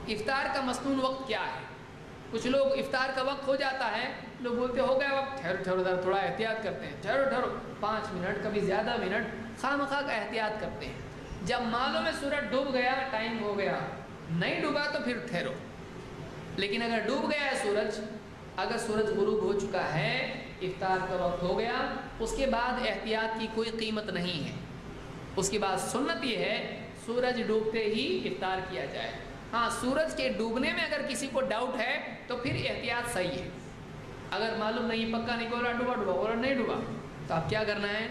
افطار کا مسنون وقت کیا ہے؟ کچھ لوگ افطار کا وقت ہو جاتا ہے، لوگ بولتے ہو گیا وقت، ٹھہرو تھوڑا احتیاط کرتے ہیں، ٹھہرو 5 منٹ کبھی زیادہ منٹ، خواہ کا احتیاط کرتے ہیں۔ جب معلوم ہے سورج ڈوب گیا، ٹائم ہو گیا، نہیں ڈوبا تو پھر ٹھہرو۔ لیکن اگر ڈوب گیا ہے سورج، اگر سورج غروب ہو چکا ہے، افطار کا وقت ہو گیا، اس کے بعد احتیاط کی کوئی قیمت نہیں ہے۔ اس کے بعد سنت یہ ہے سورج ڈوبتے ہی افطار کیا جائے۔ ہاں، سورج کے ڈوبنے میں اگر کسی کو ڈاؤٹ ہے تو پھر احتیاط صحیح ہے۔ اگر معلوم نہیں، پکا نہیں، بولا ڈوبا بولا نہیں ڈوبا، تو آپ کیا کرنا ہے؟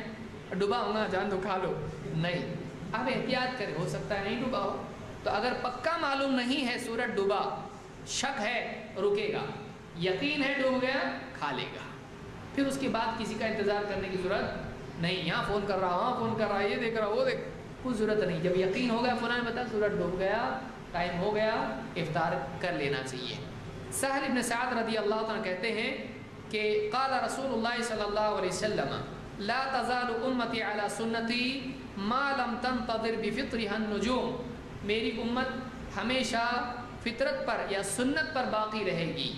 ڈوبا ہوگا جان دو کھا لو، نہیں، آپ احتیاط کریں، ہو سکتا ہے نہیں ڈوبا ہو۔ تو اگر پکا معلوم نہیں ہے سورج ڈوبا، شک ہے، رکے گا، یقین ہے ڈوب گیا، کھا لے گا۔ پھر اس کے بعد کسی کا انتظار کرنے کی ضرورت نہیں، یہاں فون کر رہا، وہاں فون کر رہا، یہ دیکھ رہا، وہ دیکھ، کوئی ضرورت نہیں۔ جب یقین ہو گیا، فلاں نے بتا سورج ڈوب گیا، ٹائم ہو گیا، افطار کر لینا چاہیے۔ سہل ابن سعد رضی اللہ عنہ کہتے ہیں کہ قال رسول اللہ صلی اللہ علیہ وسلم لا تزال امتی علی سنتی ما لم تنتظر بفطرها النجوم، میری امت ہمیشہ فطرت پر یا سنت پر باقی رہے گی،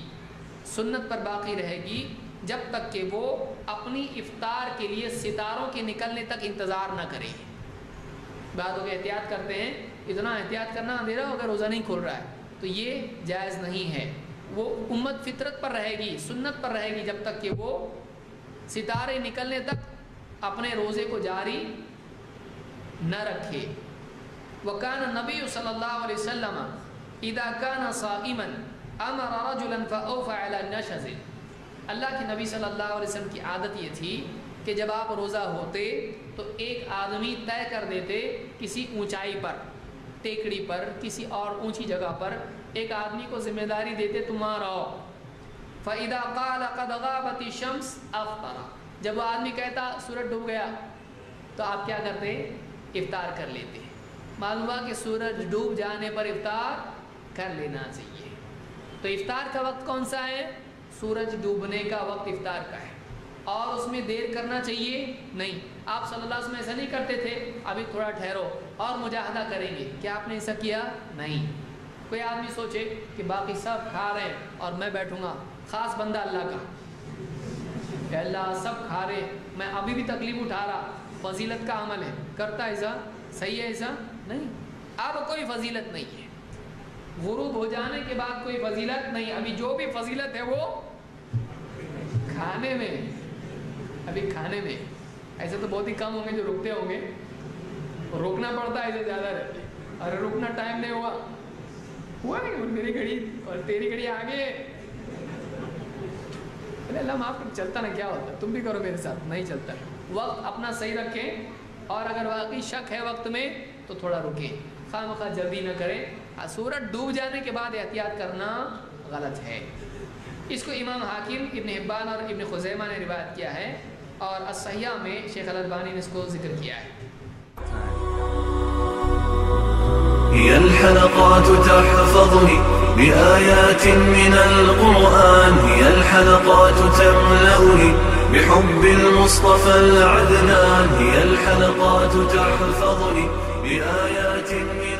سنت پر باقی رہے گی جب تک کہ وہ اپنی افطار کے لیے ستاروں کے نکلنے تک انتظار نہ کرے۔ بعد ہو کے احتیاط کرتے ہیں، اتنا احتیاط کرنا اندھیرا ہو گیا روزہ نہیں کھل رہا ہے، تو یہ جائز نہیں ہے۔ وہ امت فطرت پر رہے گی، سنت پر رہے گی جب تک کہ وہ ستارے نکلنے تک اپنے روزے کو جاری نہ رکھے۔ وکان نبی صلی اللہ علیہ وسلم اذا کان صائما امر رجلا فاوفى على النشز، اللہ کے نبی صلی اللہ علیہ وسلم کی عادت یہ تھی کہ جب آپ روزہ ہوتے تو ایک آدمی طے کر دیتے کسی اونچائی پر، ٹیکڑی پر، کسی اور اونچی جگہ پر، ایک آدمی کو ذمہ داری دیتے تم وہاں رہو۔ فَإِذَا قَالَ قَدْ غَابَتِ الشَّمْسُ أَفْطَرَ، جب وہ آدمی کہتا سورج ڈوب گیا تو آپ کیا کرتے؟ افطار کر لیتے۔ معلوم ہوا کہ سورج ڈوب جانے پر افطار کر لینا چاہیے۔ تو افطار کا وقت کون سا ہے؟ سورج ڈوبنے کا وقت افطار کا ہے، اور اس میں دیر کرنا چاہیے نہیں۔ آپ صلی اللہ علیہ وسلم ایسا نہیں کرتے تھے ابھی تھوڑا ٹھہرو اور مجاہدہ کریں گے، کیا آپ نے ایسا کیا؟ نہیں۔ کوئی آدمی سوچے کہ باقی سب کھا رہے ہیں اور میں بیٹھوں گا، خاص بندہ اللہ کا کہ اللہ سب کھا رہے، میں ابھی بھی تکلیف اٹھا رہا، فضیلت کا عمل ہے، کرتا ایسا؟ صحیح ہے ایسا؟ نہیں، اب کوئی فضیلت نہیں ہے، غروب ہو جانے کے بعد کوئی فضیلت نہیں، ابھی جو بھی فضیلت ہے وہ کھانے میں، ابھی کھانے میں۔ ایسے تو بہت ہی کم ہوں گے جو رکتے ہوں گے، روکنا پڑتا ہے ایسے زیادہ رہتے، ارے رکنا ٹائم نہیں ہوا نہیں، میری گھڑی اور تیری گھڑی آگے، اللہ معاف کر، چلتا نا کیا ہوتا، تم بھی کرو میرے ساتھ، نہیں چلتا۔ وقت اپنا صحیح رکھیں، اور اگر واقعی شک ہے وقت میں تو تھوڑا رکیں، خواہ مخواہ جلدی نہ کریں۔ سورج ڈوب جانے کے بعد احتیاط کرنا غلط ہے۔ اس کو امام حاکم، ابن حبان اور ابن خزیمہ نے روایت کیا ہے، اور الصحیحہ میں شیخ الالبانی نے اس کو ذکر کیا ہے۔ هي الحلقات تحفظني بآيات من القرآن، هي الحلقات تملأني بحب المصطفى العدنان، هي الحلقات تحفظني بآيات من